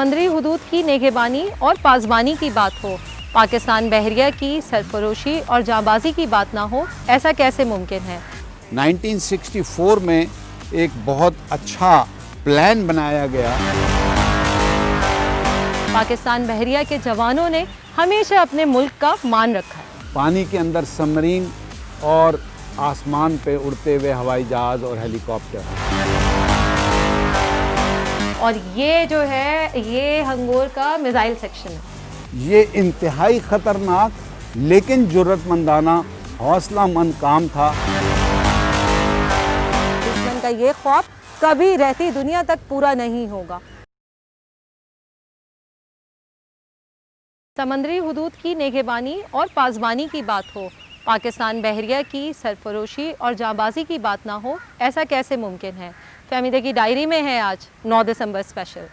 समंदरी हुदूद की निगहबानी और पासबानी की बात हो, पाकिस्तान बहरिया की सरफरोशी और जांबाजी की बात ना हो, ऐसा कैसे मुमकिन है? 1964 में एक बहुत अच्छा प्लान बनाया गया। पाकिस्तान बहरिया के जवानों ने हमेशा अपने मुल्क का मान रखा है। पानी के अंदर सबमरीन और आसमान पे उड़ते हुए हवाई जहाज़ और हेलीकॉप्टर। और ये जो है ये हंगोर का मिसाइल सेक्शन है। ये इंतहाई ख़तरनाक लेकिन जुर्रतमंदाना हौसलामंद काम था। दुश्मन का ये ख्वाब कभी रहती दुनिया तक पूरा नहीं होगा। समंदरी हुदूद की निगहबानी और पासबानी की बात हो, पाकिस्तान बहरिया की सरफरोशी और जांबाजी की बात ना हो, ऐसा कैसे मुमकिन है? फहमीदे की डायरी में है आज 9 दिसंबर स्पेशल।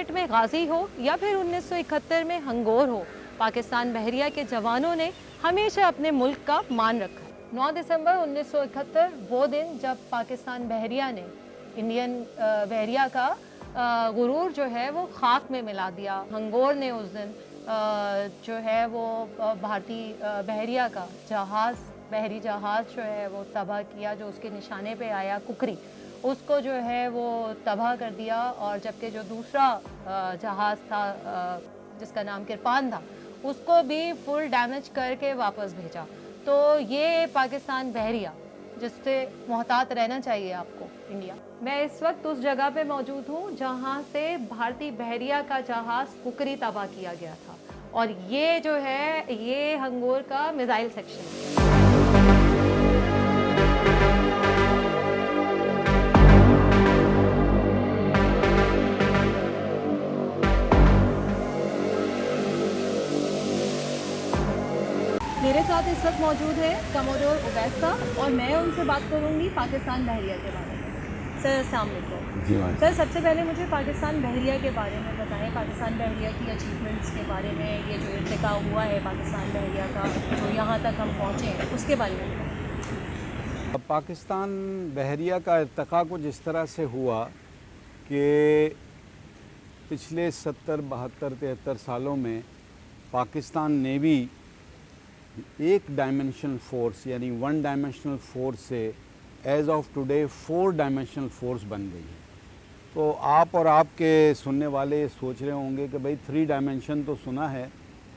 में गाजी हो या फिर 1971 में हंगोर हो, पाकिस्तान बहरिया के जवानों ने हमेशा अपने मुल्क का मान रखा है। 9 दिसंबर 1971 वो दिन जब पाकिस्तान बहरिया ने इंडियन बहरिया का गुरूर जो है वो खाक में मिला दिया। हंगोर ने उस दिन जो है वो भारतीय बहरिया का जहाज़, बहरी जहाज़ जो है वो तबाह किया, जो उसके निशाने पे आया कुकरी, उसको जो है वो तबाह कर दिया। और जबकि जो दूसरा जहाज़ था जिसका नाम किरपान था, उसको भी फुल डैमेज करके वापस भेजा। तो ये पाकिस्तान बहरिया जिससे मोहतात रहना चाहिए आपको इंडिया। मैं इस वक्त उस जगह पे मौजूद हूँ जहाँ से भारतीय बहरिया का जहाज़ कुकरी तबाह किया गया था। और ये जो है ये हंगोर का मिसाइल सेक्शन है। मेरे साथ इस वक्त मौजूद है कमोडोर उवैस साहब और मैं उनसे बात करूंगी पाकिस्तान बहरिया के बारे में। सर अस्सलाम वालेकुम। सर सबसे पहले मुझे पाकिस्तान बहरिया के बारे में बताएं, पाकिस्तान बहरिया की अचीवमेंट्स के बारे में, ये जो इर्तिका हुआ है पाकिस्तान बहरिया का, जो यहाँ तक हम पहुँचे हैं उसके बारे में। अब पाकिस्तान बहरिया का इर्तिका कुछ इस तरह से हुआ कि पिछले 70, 72, 73 सालों में पाकिस्तान नेवी एक डायमेंशनल फोर्स यानी वन डायमेंशनल फोर्स से as of today 4 dimensional force बन गई है। तो आप और आपके सुनने वाले सोच रहे होंगे कि भाई 3 डायमेंशन तो सुना है,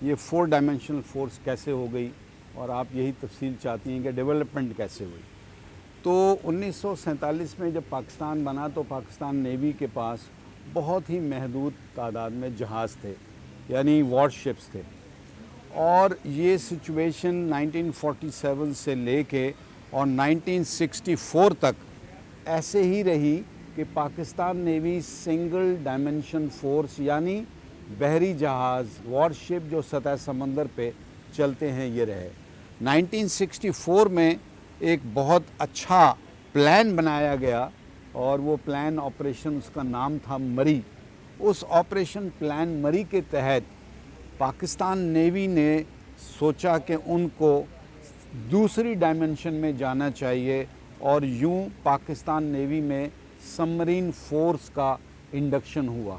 ये 4 डायमेंशनल फोर्स कैसे हो गई, और आप यही तफसील चाहती हैं कि डेवलपमेंट कैसे हुई। तो 1947 में जब पाकिस्तान बना तो पाकिस्तान नेवी के पास बहुत ही महदूद तादाद में जहाज़ थे, यानी वॉरशिप्स थे। और ये सिचुएशन 1947 से लेके और 1964 तक ऐसे ही रही कि Pakistan navy single dimension force यानी बहरी जहाज़, वॉरशिप जो सतह समंदर पे चलते हैं, ये रहे। 1964 में एक बहुत अच्छा प्लान बनाया गया और वो प्लान ऑपरेशन, उसका नाम था मरी। उस ऑपरेशन प्लान मरी के तहत पाकिस्तान नेवी ने सोचा कि उनको दूसरी डायमेंशन में जाना चाहिए और यूं पाकिस्तान नेवी में सबमरीन फोर्स का इंडक्शन हुआ।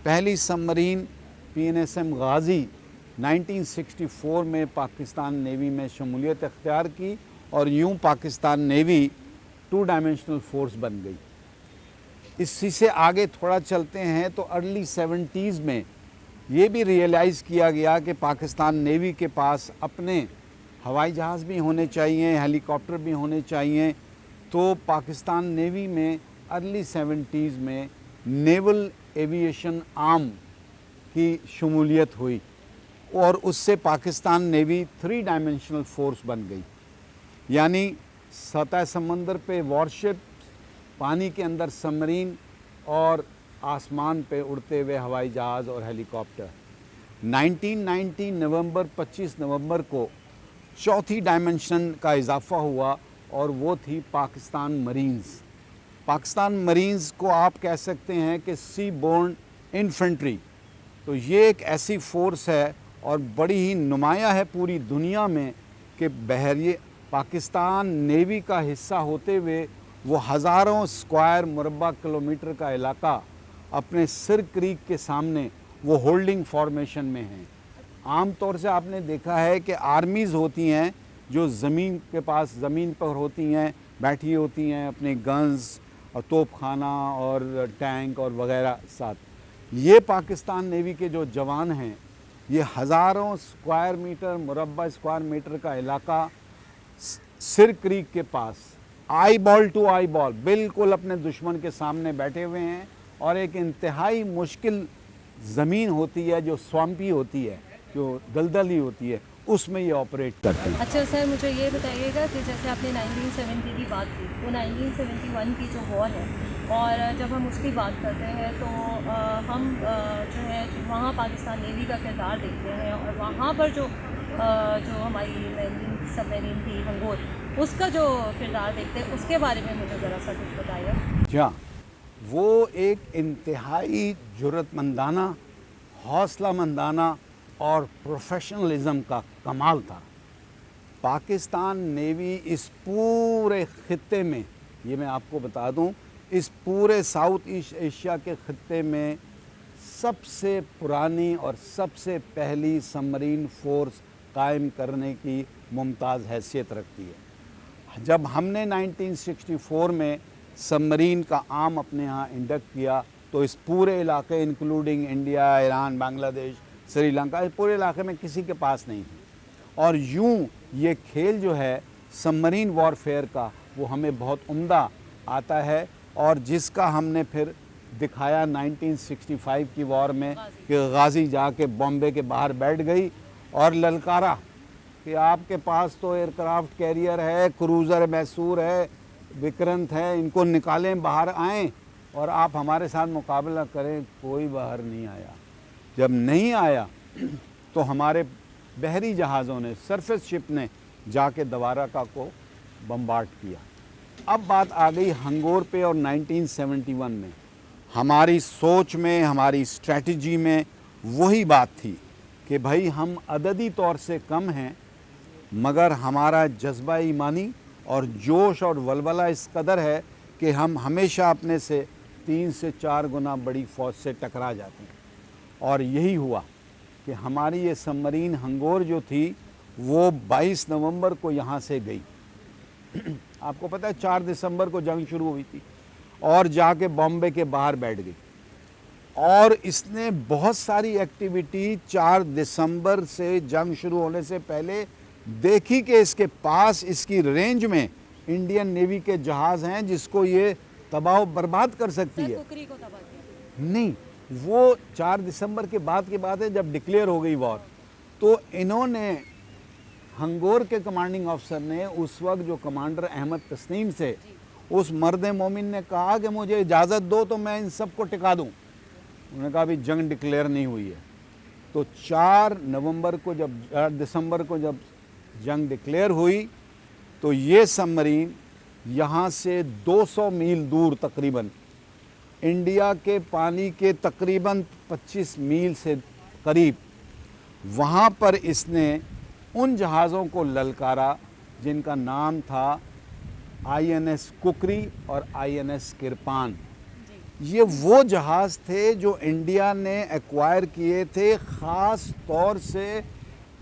पहली सबमरीन PNSM गाजी 1964 में पाकिस्तान नेवी में शमूलियत अख्तियार की और यूं पाकिस्तान नेवी 2 डायमेंशनल फोर्स बन गई। इसी से आगे थोड़ा चलते हैं तो अर्ली 70s में ये भी रियलाइज़ किया गया कि पाकिस्तान नेवी के पास अपने हवाई जहाज़ भी होने चाहिए, हेलीकॉप्टर भी होने चाहिए। तो पाकिस्तान नेवी में अर्ली 70s में नेवल एविएशन आर्म की शमूलियत हुई और उससे पाकिस्तान नेवी 3 डायमेंशनल फोर्स बन गई, यानी सतह समंदर पे वॉरशिप, पानी के अंदर सबमरीन और आसमान पे उड़ते हुए हवाई जहाज़ और हेलीकॉप्टर। 1990 नवंबर 25 नवंबर को चौथी डायमेंशन का इजाफा हुआ और वो थी पाकिस्तान मरीन्स। पाकिस्तान मरीन्स को आप कह सकते हैं कि सी बोर्न इन्फेंट्री। तो ये एक ऐसी फोर्स है और बड़ी ही नुमायाँ है पूरी दुनिया में कि बहरिए पाकिस्तान नेवी का हिस्सा होते हुए वो हज़ारों स्क्वायर मुरबा किलोमीटर का इलाका अपने सिर क्रीक के सामने वो होल्डिंग फॉर्मेशन में हैं। आम तौर से आपने देखा है कि आर्मीज़ होती हैं जो ज़मीन के पास ज़मीन पर होती हैं, बैठी होती हैं अपने गन्स और तोपखाना और टैंक और वगैरह साथ। ये पाकिस्तान नेवी के जो जवान हैं ये हज़ारों स्क्वायर मीटर मुरबा स्क्वायर मीटर का इलाका सिर क्रीक के पास eyeball to eyeball बिल्कुल अपने दुश्मन के सामने बैठे हुए हैं और एक इंतहाई मुश्किल ज़मीन होती है जो स्वाम्पी होती है, जो दलदली होती है, उसमें ये ऑपरेट करते हैं। अच्छा सर, मुझे ये बताइएगा कि जैसे आपने 1970 की बात की, वो 1971 की जो वॉर है और जब हम उसकी बात करते हैं तो हम जो है वहाँ पाकिस्तान नेवी का किरदार देखते हैं और वहाँ पर जो हमारी मैरीन सबमरीन थी हंगोर, उसका जो किरदार देखते हैं उसके बारे में मुझे ज़रा सा कुछ बताइए। जी हाँ, वो एक इंतहाई जुर्रतमंदाना, हौसलामंदाना और प्रोफेशनलिज्म का कमाल था। पाकिस्तान नेवी इस पूरे खित्ते में, ये मैं आपको बता दूं, इस पूरे साउथ ईस्ट एशिया के खित्ते में सबसे पुरानी और सबसे पहली सबमरीन फोर्स कायम करने की मुमताज़ हैसियत रखती है। जब हमने 1964 में सबमरीन का आम अपने यहाँ इंडक्ट किया तो इस पूरे इलाके including India, Iran, Bangladesh, Sri Lanka, इस पूरे इलाके में किसी के पास नहीं थी। और यूं ये खेल जो है सबमरीन वॉरफेयर का वो हमें बहुत उम्दा आता है और जिसका हमने फिर दिखाया 1965 की वॉर में कि गाजी जाके बॉम्बे के बाहर बैठ गई और ललकारा कि आपके पास तो एयरक्राफ्ट कैरियर है, क्रूज़र मैसूर है, विक्रांत है, इनको निकालें, बाहर आएँ और आप हमारे साथ मुकाबला करें। कोई बाहर नहीं आया। जब नहीं आया तो हमारे बहरी जहाज़ों ने, सरफेस शिप ने जाके दवारका को बम्बार्ड किया। अब बात आ गई हंगोर पे और 1971 में। हमारी सोच में, हमारी स्ट्रैटेजी में वही बात थी कि भाई हम अददी तौर से कम हैं मगर हमारा जज्बा ईमानी और जोश और वलवला इस कदर है कि हम हमेशा अपने से 3 से 4 गुना बड़ी फ़ौज से टकरा जाते हैं। और यही हुआ कि हमारी ये सबमरीन हंगोर जो थी वो 22 नवंबर को यहाँ से गई। आपको पता है 4 दिसंबर को जंग शुरू हुई थी और जाके बॉम्बे के बाहर बैठ गई और इसने बहुत सारी एक्टिविटी 4 दिसंबर से जंग शुरू होने से पहले देखी कि इसके पास, इसकी रेंज में इंडियन नेवी के जहाज़ हैं जिसको ये तबाह बर्बाद कर सकती है। कुकरी को तबाह किया? नहीं, वो 4 दिसंबर के बाद की बात है जब डिक्लेयर हो गई वॉर। तो इन्होंने, हंगोर के कमांडिंग ऑफिसर ने उस वक्त जो कमांडर अहमद तस्नीम से, उस मर्द मोमिन ने कहा कि मुझे इजाज़त दो तो मैं इन सब को टिका दूँ। उन्होंने कहा अभी जंग डिक्लेयर नहीं हुई है। तो 4 दिसंबर को जब जंग डिक्लेयर हुई तो ये सबमरीन यहाँ से 200 मील दूर तकरीबन, इंडिया के पानी के तकरीबन 25 मील से करीब, वहाँ पर इसने उन जहाज़ों को ललकारा जिनका नाम था INS कुकरी और INS किरपान। ये वो जहाज़ थे जो इंडिया ने एक्वायर किए थे ख़ास तौर से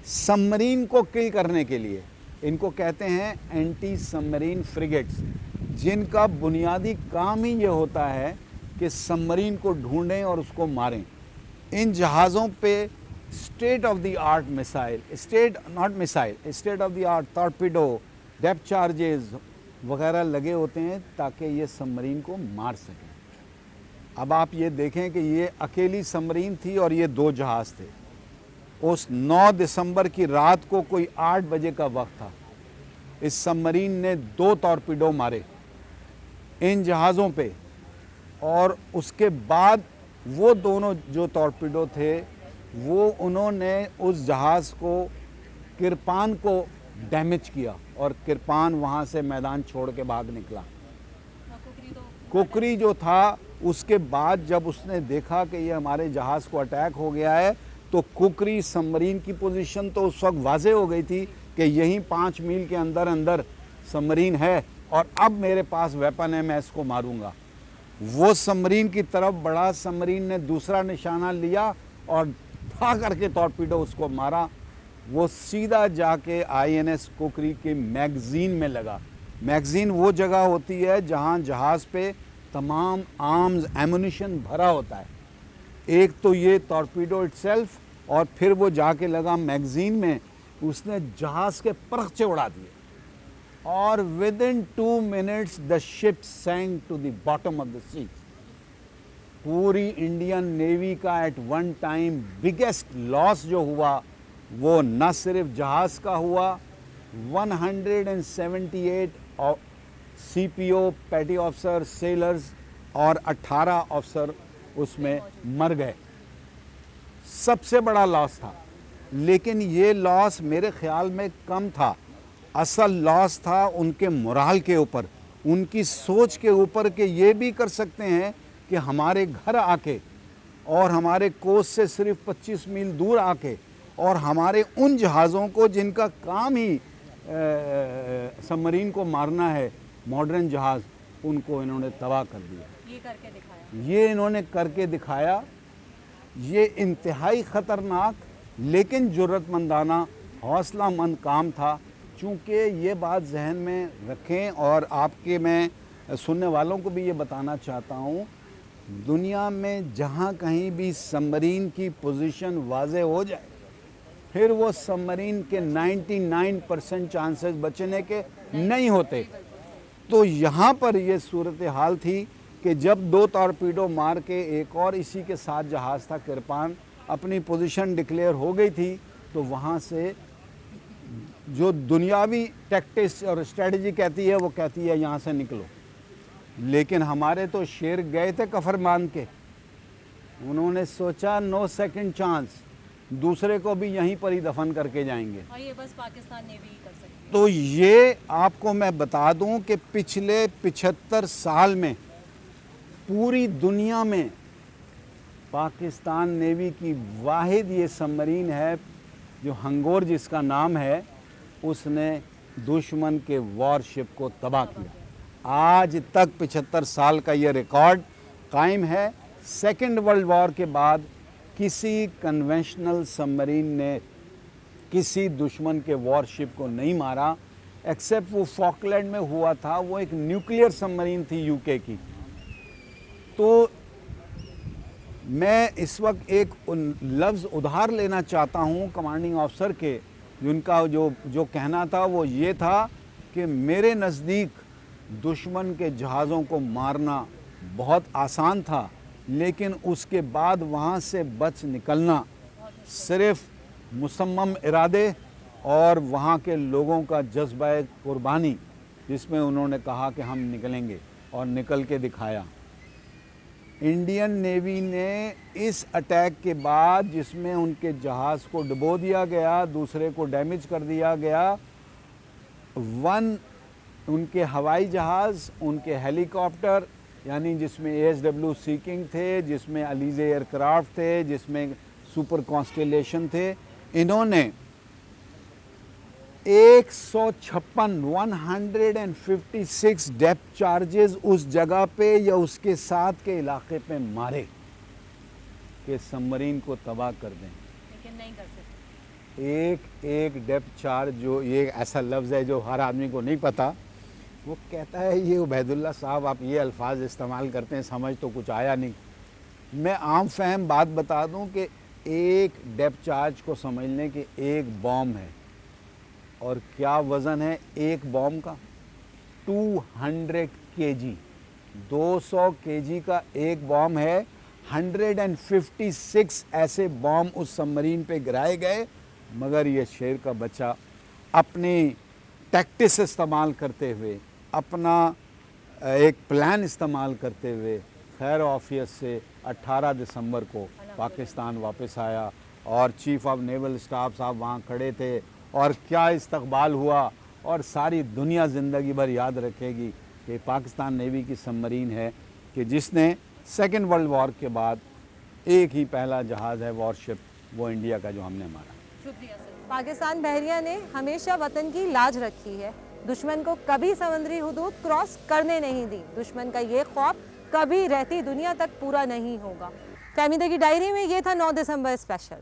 सबमरीन को किल करने के लिए। इनको कहते हैं एंटी सबमरीन फ्रिगेट्स, जिनका बुनियादी काम ही ये होता है कि सबमरीन को ढूंढें और उसको मारें। इन जहाज़ों पे state of the art missile, state of the art torpedo, depth charges वगैरह लगे होते हैं ताकि ये सबमरीन को मार सकें। अब आप ये देखें कि ये अकेली सबमरीन थी और ये 2 जहाज़ थे। उस 9 दिसंबर की रात को कोई 8 बजे का वक्त था। इस सबमरीन ने 2 टॉर्पीडो मारे इन जहाज़ों पे और उसके बाद वो दोनों जो टॉर्पीडो थे वो उन्होंने उस जहाज़ को किरपान को डैमेज किया और किरपान वहाँ से मैदान छोड़ के भाग निकला। कुकरी जो था उसके बाद जब उसने देखा कि ये हमारे जहाज़ को अटैक हो गया है तो कुकरी सबमरीन की पोजीशन तो उस वक्त वाज़े हो गई थी कि यहीं 5 मील के अंदर अंदर सबमरीन है और अब मेरे पास वेपन है, मैं इसको मारूंगा। वो सबमरीन की तरफ बढ़ा, सबमरीन ने दूसरा निशाना लिया और भाग करके टॉर्पीडो उसको मारा। वो सीधा जाके आईएनएस कुकरी के मैगज़ीन में लगा। मैगज़ीन वो जगह होती है जहाँ जहाज़ पे तमाम आर्म्स एमुनिशन भरा होता है। एक तो ये टॉर्पीडो इटसेल्फ और फिर वो जाके लगा मैगज़ीन में, उसने जहाज़ के परखचे उड़ा दिए और within 2 minutes the ship sank to the bottom of the sea. पूरी इंडियन नेवी का at one time biggest loss जो हुआ वो न सिर्फ जहाज़ का हुआ, 178 सीपीओ, पैटी ऑफिसर, सेलर्स और 18 ऑफिसर उसमें मर गए। सबसे बड़ा लॉस था, लेकिन ये लॉस मेरे ख्याल में कम था। असल लॉस था उनके मोराल के ऊपर, उनकी सोच के ऊपर कि ये भी कर सकते हैं कि हमारे घर आके और हमारे कोस्ट से सिर्फ 25 मील दूर आके और हमारे उन जहाज़ों को जिनका काम ही सबमरीन को मारना है, मॉडर्न जहाज़, उनको इन्होंने तबाह कर दिया। ये करके दिखाया, ये इन्होंने करके दिखाया। ये इंतहाई ख़तरनाक लेकिन जुर्रतमंदाना हौसलामंद काम था। चूँकि ये बात जहन में रखें और आपके मैं सुनने वालों को भी ये बताना चाहता हूँ, दुनिया में जहाँ कहीं भी सबमरीन की पोजीशन वाज़े हो जाए फिर वो सबमरीन के 99% चांसेस बचने के नहीं होते। तो यहाँ पर ये सूरत हाल थी कि जब 2 टॉर्पीडो मार के एक और इसी के साथ जहाज़ था किरपान, अपनी पोजीशन डिक्लेयर हो गई थी, तो वहाँ से जो दुनियावी टैक्टिक्स और स्ट्रेटजी कहती है वो कहती है यहाँ से निकलो। लेकिन हमारे तो शेर गए थे कफर बांध के, उन्होंने सोचा नो सेकंड चांस, दूसरे को भी यहीं पर ही दफन करके जाएंगे। और ये बस पाकिस्तान नेवी ही कर सकती है। तो ये आपको मैं बता दूं कि पिछले 75 साल में पूरी दुनिया में पाकिस्तान नेवी की वाहिद ये सबमरीन है जो हंगोर जिसका नाम है, उसने दुश्मन के वॉरशिप को तबाह किया। आज तक 75 साल का ये रिकॉर्ड कायम है। सेकेंड वर्ल्ड वॉर के बाद किसी कन्वेंशनल सबमरीन ने किसी दुश्मन के वॉरशिप को नहीं मारा, एक्सेप्ट वो फॉकलैंड में हुआ था, वो एक न्यूक्लियर सबमरीन थी यूके की। तो मैं इस वक्त एक लफ्ज़ उधार लेना चाहता हूँ कमांडिंग ऑफिसर के, जिनका जो कहना था वो ये था कि मेरे नज़दीक दुश्मन के जहाज़ों को मारना बहुत आसान था, लेकिन उसके बाद वहाँ से बच निकलना सिर्फ मुसम्मम इरादे और वहाँ के लोगों का जज्बा कुर्बानी, जिसमें उन्होंने कहा कि हम निकलेंगे और निकल के दिखाया। इंडियन नेवी ने इस अटैक के बाद, जिसमें उनके जहाज़ को डुबो दिया गया, दूसरे को डैमेज कर दिया गया, उनके हवाई जहाज़, उनके हेलीकॉप्टर, यानी जिसमें ASW सीकिंग थे, जिसमें अलीज़े एयरक्राफ्ट थे, जिसमें सुपर कॉन्स्टेलेशन थे, इन्होंने 156 डेप्थ चार्जेस उस जगह पे या उसके साथ के इलाके पे मारे कि सबमरीन को तबाह कर दें। लेकिन नहीं कर सकते। एक डेप्थ चार्ज, जो ये ऐसा लफ्ज़ है जो हर आदमी को नहीं पता, वो कहता है ये उबैदुल्ला साहब आप ये अल्फाज इस्तेमाल करते हैं, समझ तो कुछ आया नहीं। मैं आम फहम बात बता दूं कि एक डेप्थ चार्ज को समझने के एक बॉम्ब है, और क्या वज़न है एक बॉम्ब का? 200 kg, 200 kg का एक बॉम्ब है। 156 ऐसे बॉम्ब उस सबमरीन पे गिराए गए, मगर ये शेर का बच्चा अपनी टैक्टिस इस्तेमाल करते हुए, अपना एक प्लान इस्तेमाल करते हुए खैर ऑफियत से 18 दिसंबर को पाकिस्तान वापस आया और चीफ ऑफ नेवल स्टाफ साहब वहाँ खड़े थे और क्या इस्तकबाल हुआ। और सारी दुनिया ज़िंदगी भर याद रखेगी कि पाकिस्तान नेवी की सबमरीन है कि जिसने सेकेंड वर्ल्ड वॉर के बाद एक ही पहला जहाज़ है वॉरशिप, वो इंडिया का जो हमने मारा। शुक्रिया सर। पाकिस्तान बहरिया ने हमेशा वतन की लाज रखी है, दुश्मन को कभी समुद्री हुदूद क्रॉस करने नहीं दी। दुश्मन का ये ख्वाब कभी रहती दुनिया तक पूरा नहीं होगा। फहमीदा की डायरी में ये था 9 दिसंबर स्पेशल।